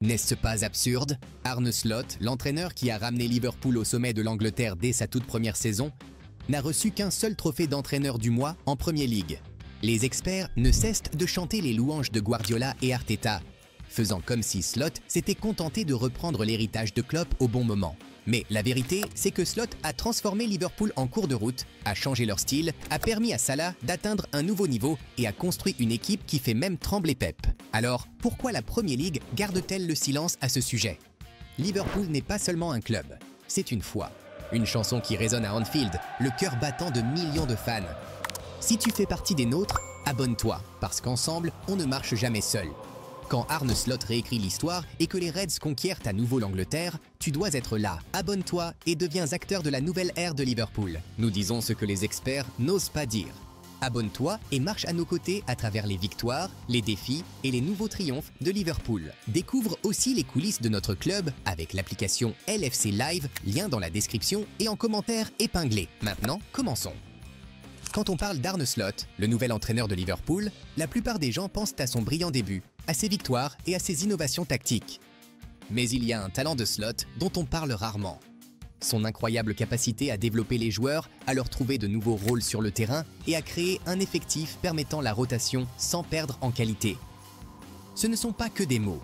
N'est-ce pas absurde? Arne Slot, l'entraîneur qui a ramené Liverpool au sommet de l'Angleterre dès sa toute première saison, n'a reçu qu'un seul trophée d'entraîneur du mois en Premier League. Les experts ne cessent de chanter les louanges de Guardiola et Arteta, faisant comme si Slot s'était contenté de reprendre l'héritage de Klopp au bon moment. Mais la vérité, c'est que Slot a transformé Liverpool en cours de route, a changé leur style, a permis à Salah d'atteindre un nouveau niveau et a construit une équipe qui fait même trembler Pep. Alors, pourquoi la Premier League garde-t-elle le silence à ce sujet? Liverpool n'est pas seulement un club, c'est une foi. Une chanson qui résonne à Anfield, le cœur battant de millions de fans. Si tu fais partie des nôtres, abonne-toi, parce qu'ensemble, on ne marche jamais seul. Quand Arne Slot réécrit l'histoire et que les Reds conquièrent à nouveau l'Angleterre, tu dois être là. Abonne-toi et deviens acteur de la nouvelle ère de Liverpool. Nous disons ce que les experts n'osent pas dire. Abonne-toi et marche à nos côtés à travers les victoires, les défis et les nouveaux triomphes de Liverpool. Découvre aussi les coulisses de notre club avec l'application LFC Live, lien dans la description et en commentaire épinglé. Maintenant, commençons. Quand on parle d'Arne Slot, le nouvel entraîneur de Liverpool, la plupart des gens pensent à son brillant début, à ses victoires et à ses innovations tactiques. Mais il y a un talent de Slot dont on parle rarement. Son incroyable capacité à développer les joueurs, à leur trouver de nouveaux rôles sur le terrain et à créer un effectif permettant la rotation sans perdre en qualité. Ce ne sont pas que des mots.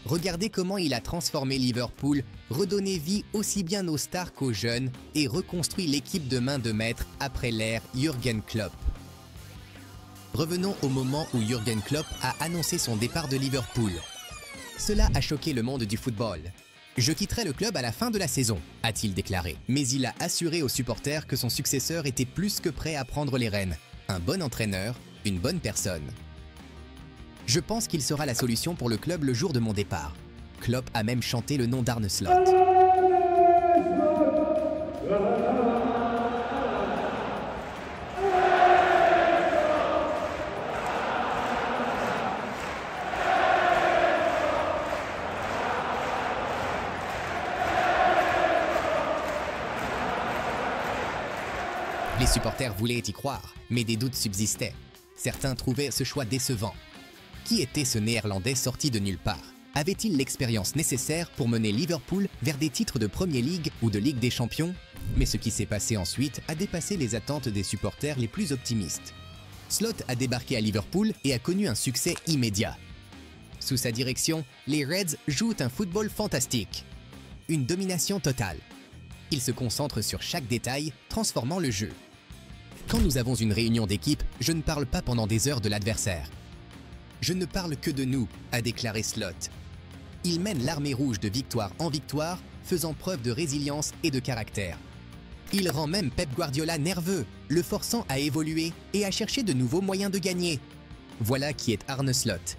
Regardez comment il a transformé Liverpool, redonné vie aussi bien aux stars qu'aux jeunes et reconstruit l'équipe de main de maître après l'ère Jürgen Klopp. Revenons au moment où Jürgen Klopp a annoncé son départ de Liverpool. Cela a choqué le monde du football. « Je quitterai le club à la fin de la saison », a-t-il déclaré. Mais il a assuré aux supporters que son successeur était plus que prêt à prendre les rênes. Un bon entraîneur, une bonne personne. Je pense qu'il sera la solution pour le club le jour de mon départ. Klopp a même chanté le nom d'Arne Slot. Les supporters voulaient y croire, mais des doutes subsistaient. Certains trouvaient ce choix décevant. Qui était ce Néerlandais sorti de nulle part? Avait-il l'expérience nécessaire pour mener Liverpool vers des titres de Premier League ou de Ligue des Champions? Mais ce qui s'est passé ensuite a dépassé les attentes des supporters les plus optimistes. Slot a débarqué à Liverpool et a connu un succès immédiat. Sous sa direction, les Reds jouent un football fantastique. Une domination totale. Ils se concentrent sur chaque détail, transformant le jeu. Quand nous avons une réunion d'équipe, je ne parle pas pendant des heures de l'adversaire. Je ne parle que de nous, a déclaré Slot. Il mène l'armée rouge de victoire en victoire, faisant preuve de résilience et de caractère. Il rend même Pep Guardiola nerveux, le forçant à évoluer et à chercher de nouveaux moyens de gagner. Voilà qui est Arne Slot.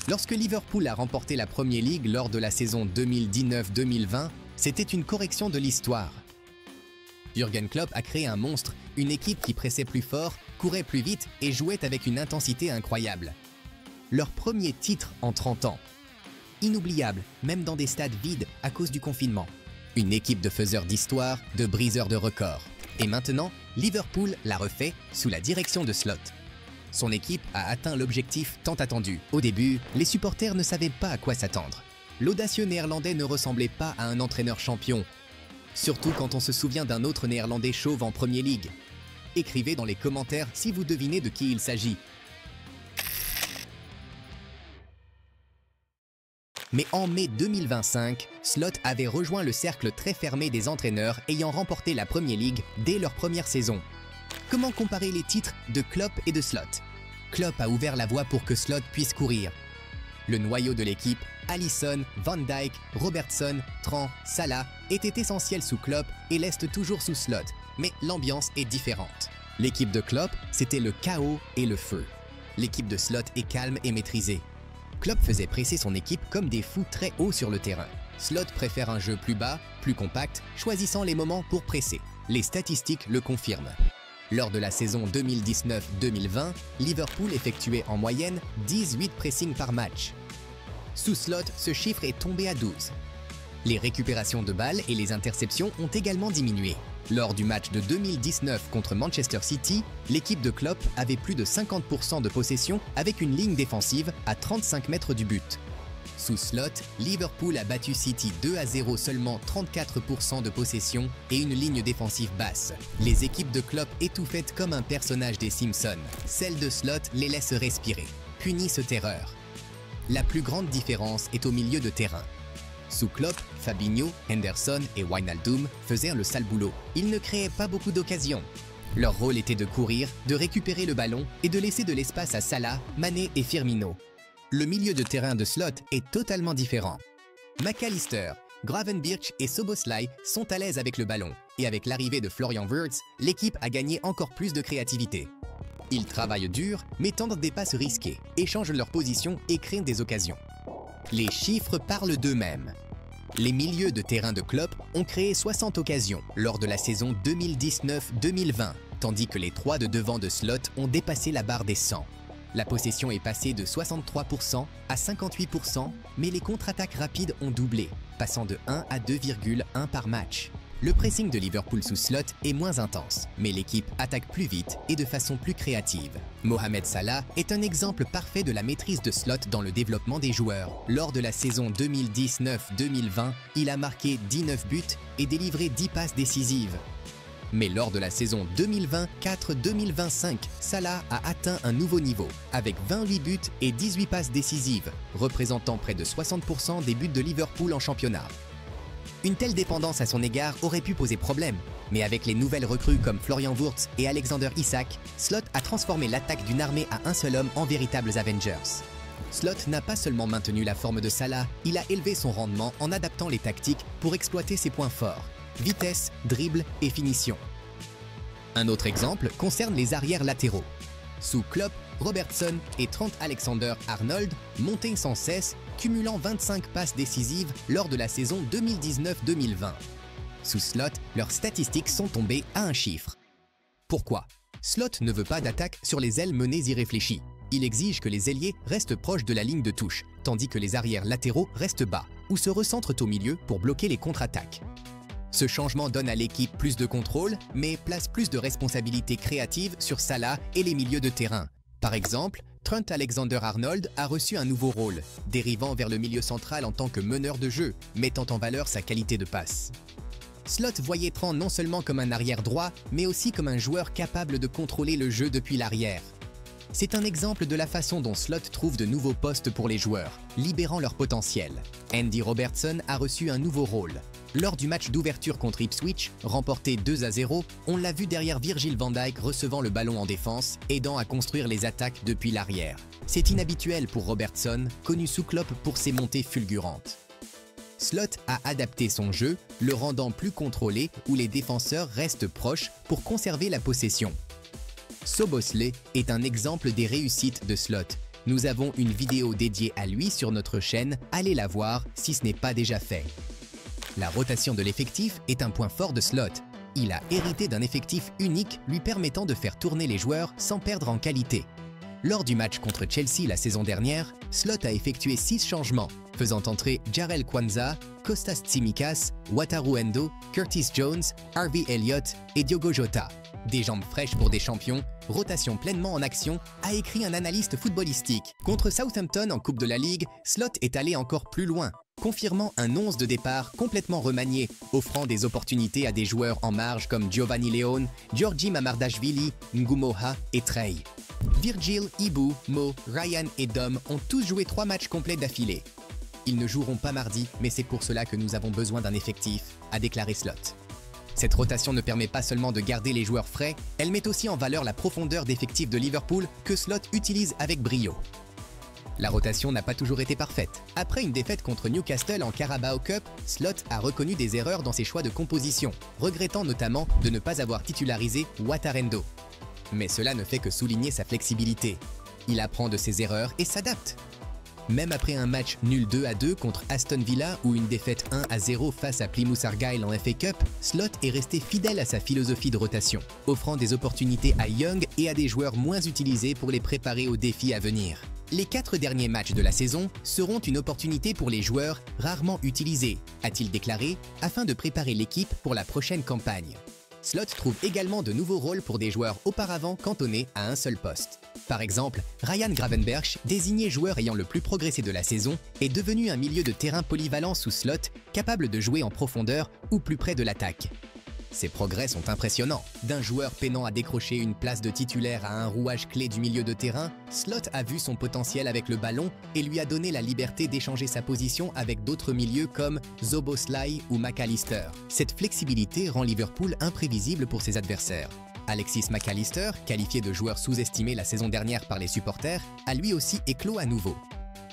Lorsque Liverpool a remporté la Premier League lors de la saison 2019-2020, c'était une correction de l'histoire. Jürgen Klopp a créé un monstre, une équipe qui pressait plus fort, courait plus vite et jouait avec une intensité incroyable. Leur premier titre en 30 ans. Inoubliable, même dans des stades vides à cause du confinement. Une équipe de faiseurs d'histoire, de briseurs de records. Et maintenant, Liverpool l'a refait sous la direction de Slot. Son équipe a atteint l'objectif tant attendu. Au début, les supporters ne savaient pas à quoi s'attendre. L'audacieux néerlandais ne ressemblait pas à un entraîneur champion. Surtout quand on se souvient d'un autre néerlandais chauve en Premier League. Écrivez dans les commentaires si vous devinez de qui il s'agit. Mais en mai 2025, Slot avait rejoint le cercle très fermé des entraîneurs ayant remporté la Premier League dès leur première saison. Comment comparer les titres de Klopp et de Slot? Klopp a ouvert la voie pour que Slot puisse courir. Le noyau de l'équipe, Alisson, Van Dijk, Robertson, Trent, Salah, était essentiel sous Klopp et l'est toujours sous Slot, mais l'ambiance est différente. L'équipe de Klopp, c'était le chaos et le feu. L'équipe de Slot est calme et maîtrisée. Klopp faisait presser son équipe comme des fous très haut sur le terrain. Slot préfère un jeu plus bas, plus compact, choisissant les moments pour presser. Les statistiques le confirment. Lors de la saison 2019-2020, Liverpool effectuait en moyenne 18 pressings par match. Sous Slot, ce chiffre est tombé à 12. Les récupérations de balles et les interceptions ont également diminué. Lors du match de 2019 contre Manchester City, l'équipe de Klopp avait plus de 50% de possession avec une ligne défensive à 35 mètres du but. Sous Slot, Liverpool a battu City 2-0, seulement 34% de possession et une ligne défensive basse. Les équipes de Klopp étouffaient comme un personnage des Simpsons. Celles de Slot les laissent respirer, punissent terreur. La plus grande différence est au milieu de terrain. Sous Klopp, Fabinho, Henderson et Wijnaldum faisaient le sale boulot. Ils ne créaient pas beaucoup d'occasions. Leur rôle était de courir, de récupérer le ballon et de laisser de l'espace à Salah, Mané et Firmino. Le milieu de terrain de Slot est totalement différent. McAllister, Gravenberch et Szoboszlai sont à l'aise avec le ballon et avec l'arrivée de Florian Wirtz, l'équipe a gagné encore plus de créativité. Ils travaillent dur mais tentent des passes risquées, échangent leur position et créent des occasions. Les chiffres parlent d'eux-mêmes. Les milieux de terrain de Klopp ont créé 60 occasions lors de la saison 2019-2020, tandis que les 3 de devant de Slot ont dépassé la barre des 100. La possession est passée de 63% à 58%, mais les contre-attaques rapides ont doublé, passant de 1 à 2,1 par match. Le pressing de Liverpool sous Slot est moins intense, mais l'équipe attaque plus vite et de façon plus créative. Mohamed Salah est un exemple parfait de la maîtrise de Slot dans le développement des joueurs. Lors de la saison 2019-2020, il a marqué 19 buts et délivré 10 passes décisives. Mais lors de la saison 2024-2025, Salah a atteint un nouveau niveau, avec 28 buts et 18 passes décisives, représentant près de 60% des buts de Liverpool en championnat. Une telle dépendance à son égard aurait pu poser problème, mais avec les nouvelles recrues comme Florian Wirtz et Alexander Isak, Slot a transformé l'attaque d'une armée à un seul homme en véritables Avengers. Slot n'a pas seulement maintenu la forme de Salah, il a élevé son rendement en adaptant les tactiques pour exploiter ses points forts, vitesse, dribble et finition. Un autre exemple concerne les arrières latéraux. Sous Klopp, Robertson et Trent Alexander-Arnold montaient sans cesse, cumulant 25 passes décisives lors de la saison 2019-2020. Sous Slot, leurs statistiques sont tombées à un chiffre. Pourquoi? Slot ne veut pas d'attaque sur les ailes menées irréfléchies. Il exige que les ailiers restent proches de la ligne de touche, tandis que les arrières latéraux restent bas, ou se recentrent au milieu pour bloquer les contre-attaques. Ce changement donne à l'équipe plus de contrôle, mais place plus de responsabilités créatives sur Salah et les milieux de terrain. Par exemple, Trent Alexander-Arnold a reçu un nouveau rôle, dérivant vers le milieu central en tant que meneur de jeu, mettant en valeur sa qualité de passe. Slot voyait Trent non seulement comme un arrière droit, mais aussi comme un joueur capable de contrôler le jeu depuis l'arrière. C'est un exemple de la façon dont Slot trouve de nouveaux postes pour les joueurs, libérant leur potentiel. Andy Robertson a reçu un nouveau rôle. Lors du match d'ouverture contre Ipswich, remporté 2-0, on l'a vu derrière Virgil van Dijk recevant le ballon en défense, aidant à construire les attaques depuis l'arrière. C'est inhabituel pour Robertson, connu sous Klopp pour ses montées fulgurantes. Slot a adapté son jeu, le rendant plus contrôlé où les défenseurs restent proches pour conserver la possession. Szoboszlai est un exemple des réussites de Slot. Nous avons une vidéo dédiée à lui sur notre chaîne, allez la voir si ce n'est pas déjà fait. La rotation de l'effectif est un point fort de Slot. Il a hérité d'un effectif unique lui permettant de faire tourner les joueurs sans perdre en qualité. Lors du match contre Chelsea la saison dernière, Slot a effectué 6 changements, faisant entrer Jarell Quansah, Kostas Tsimikas, Wataru Endo, Curtis Jones, Harvey Elliott et Diogo Jota. Des jambes fraîches pour des champions, rotation pleinement en action, a écrit un analyste footballistique. Contre Southampton en Coupe de la Ligue, Slot est allé encore plus loin, confirmant un 11 de départ complètement remanié, offrant des opportunités à des joueurs en marge comme Giovanni Leone, Giorgi Mamardashvili, Ngumoha et Trey. Virgil, Ibu, Mo, Ryan et Dom ont tous joué 3 matchs complets d'affilée. Ils ne joueront pas mardi, mais c'est pour cela que nous avons besoin d'un effectif, a déclaré Slot. Cette rotation ne permet pas seulement de garder les joueurs frais, elle met aussi en valeur la profondeur d'effectif de Liverpool que Slot utilise avec brio. La rotation n'a pas toujours été parfaite. Après une défaite contre Newcastle en Carabao Cup, Slot a reconnu des erreurs dans ses choix de composition, regrettant notamment de ne pas avoir titularisé Watarendo. Mais cela ne fait que souligner sa flexibilité. Il apprend de ses erreurs et s'adapte. Même après un match nul 2-2 contre Aston Villa ou une défaite 1-0 face à Plymouth Argyle en FA Cup, Slot est resté fidèle à sa philosophie de rotation, offrant des opportunités à Young et à des joueurs moins utilisés pour les préparer aux défis à venir. Les 4 derniers matchs de la saison seront une opportunité pour les joueurs rarement utilisés, a-t-il déclaré, afin de préparer l'équipe pour la prochaine campagne. Slot trouve également de nouveaux rôles pour des joueurs auparavant cantonnés à un seul poste. Par exemple, Ryan Gravenberch, désigné joueur ayant le plus progressé de la saison, est devenu un milieu de terrain polyvalent sous Slot, capable de jouer en profondeur ou plus près de l'attaque. Ces progrès sont impressionnants. D'un joueur peinant à décrocher une place de titulaire à un rouage clé du milieu de terrain, Slot a vu son potentiel avec le ballon et lui a donné la liberté d'échanger sa position avec d'autres milieux comme Szoboszlai ou McAllister. Cette flexibilité rend Liverpool imprévisible pour ses adversaires. Alexis McAllister, qualifié de joueur sous-estimé la saison dernière par les supporters, a lui aussi éclos à nouveau.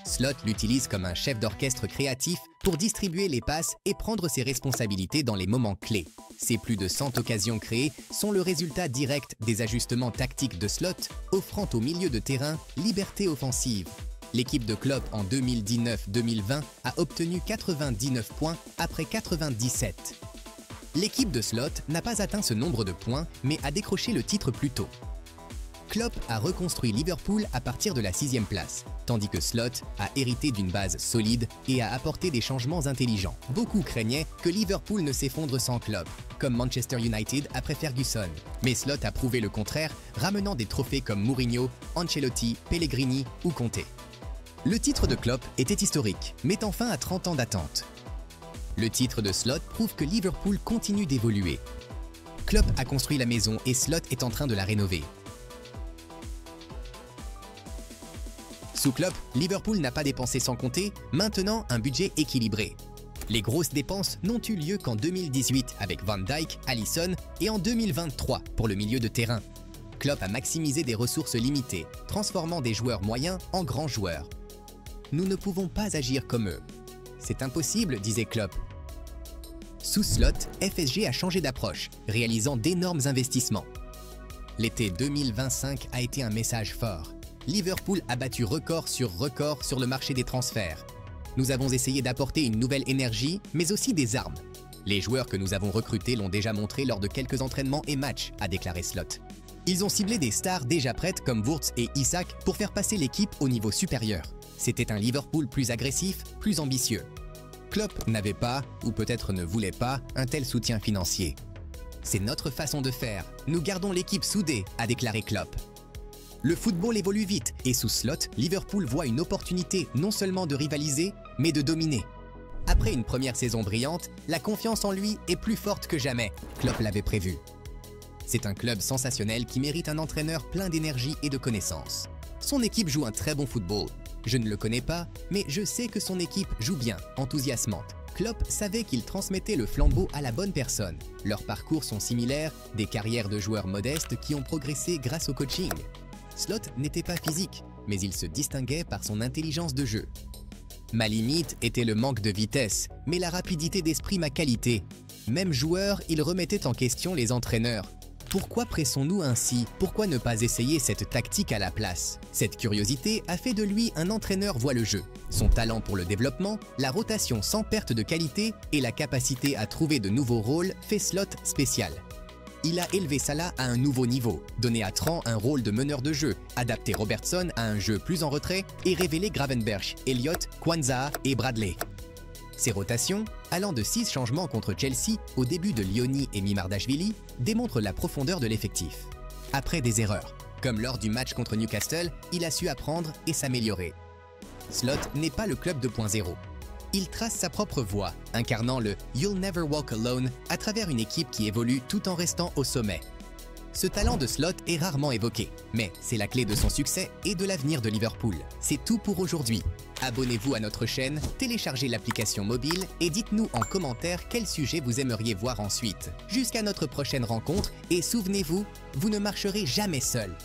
Slot l'utilise comme un chef d'orchestre créatif pour distribuer les passes et prendre ses responsabilités dans les moments clés. Ces plus de 100 occasions créées sont le résultat direct des ajustements tactiques de Slot, offrant au milieu de terrain liberté offensive. L'équipe de Klopp en 2019-2020 a obtenu 99 points après 97. L'équipe de Slot n'a pas atteint ce nombre de points, mais a décroché le titre plus tôt. Klopp a reconstruit Liverpool à partir de la 6e place, tandis que Slot a hérité d'une base solide et a apporté des changements intelligents. Beaucoup craignaient que Liverpool ne s'effondre sans Klopp, comme Manchester United après Ferguson. Mais Slot a prouvé le contraire, ramenant des trophées comme Mourinho, Ancelotti, Pellegrini ou Conte. Le titre de Klopp était historique, mettant fin à 30 ans d'attente. Le titre de Slot prouve que Liverpool continue d'évoluer. Klopp a construit la maison et Slot est en train de la rénover. Sous Klopp, Liverpool n'a pas dépensé sans compter, maintenant un budget équilibré. Les grosses dépenses n'ont eu lieu qu'en 2018 avec Van Dijk, Alisson et en 2023 pour le milieu de terrain. Klopp a maximisé des ressources limitées, transformant des joueurs moyens en grands joueurs. Nous ne pouvons pas agir comme eux. C'est impossible, disait Klopp. Sous Slot, FSG a changé d'approche, réalisant d'énormes investissements. L'été 2025 a été un message fort. Liverpool a battu record sur le marché des transferts. Nous avons essayé d'apporter une nouvelle énergie, mais aussi des armes. Les joueurs que nous avons recrutés l'ont déjà montré lors de quelques entraînements et matchs, a déclaré Slot. Ils ont ciblé des stars déjà prêtes comme Wurtz et Isak pour faire passer l'équipe au niveau supérieur. C'était un Liverpool plus agressif, plus ambitieux. Klopp n'avait pas, ou peut-être ne voulait pas, un tel soutien financier. C'est notre façon de faire. Nous gardons l'équipe soudée, a déclaré Klopp. Le football évolue vite et sous Slot, Liverpool voit une opportunité non seulement de rivaliser, mais de dominer. Après une première saison brillante, la confiance en lui est plus forte que jamais, Klopp l'avait prévu. C'est un club sensationnel qui mérite un entraîneur plein d'énergie et de connaissances. Son équipe joue un très bon football. Je ne le connais pas, mais je sais que son équipe joue bien, enthousiasmante. Klopp savait qu'il transmettait le flambeau à la bonne personne. Leurs parcours sont similaires, des carrières de joueurs modestes qui ont progressé grâce au coaching. Slot n'était pas physique, mais il se distinguait par son intelligence de jeu. Ma limite était le manque de vitesse, mais la rapidité d'esprit ma qualité. Même joueur, il remettait en question les entraîneurs. Pourquoi pressons-nous ainsi? Pourquoi ne pas essayer cette tactique à la place? Cette curiosité a fait de lui un entraîneur voit le jeu. Son talent pour le développement, la rotation sans perte de qualité et la capacité à trouver de nouveaux rôles fait Slot spécial. Il a élevé Salah à un nouveau niveau, donné à Tran un rôle de meneur de jeu, adapté Robertson à un jeu plus en retrait et révélé Gravenberch, Elliott, Kwanzaa et Bradley. Ces rotations, allant de 6 changements contre Chelsea au début de Lioni et Mimardashvili, démontrent la profondeur de l'effectif. Après des erreurs, comme lors du match contre Newcastle, il a su apprendre et s'améliorer. Slot n'est pas le club 2.0. Il trace sa propre voie, incarnant le « You'll never walk alone » à travers une équipe qui évolue tout en restant au sommet. Ce talent de Slot est rarement évoqué, mais c'est la clé de son succès et de l'avenir de Liverpool. C'est tout pour aujourd'hui. Abonnez-vous à notre chaîne, téléchargez l'application mobile et dites-nous en commentaire quel sujet vous aimeriez voir ensuite. Jusqu'à notre prochaine rencontre et souvenez-vous, vous ne marcherez jamais seul.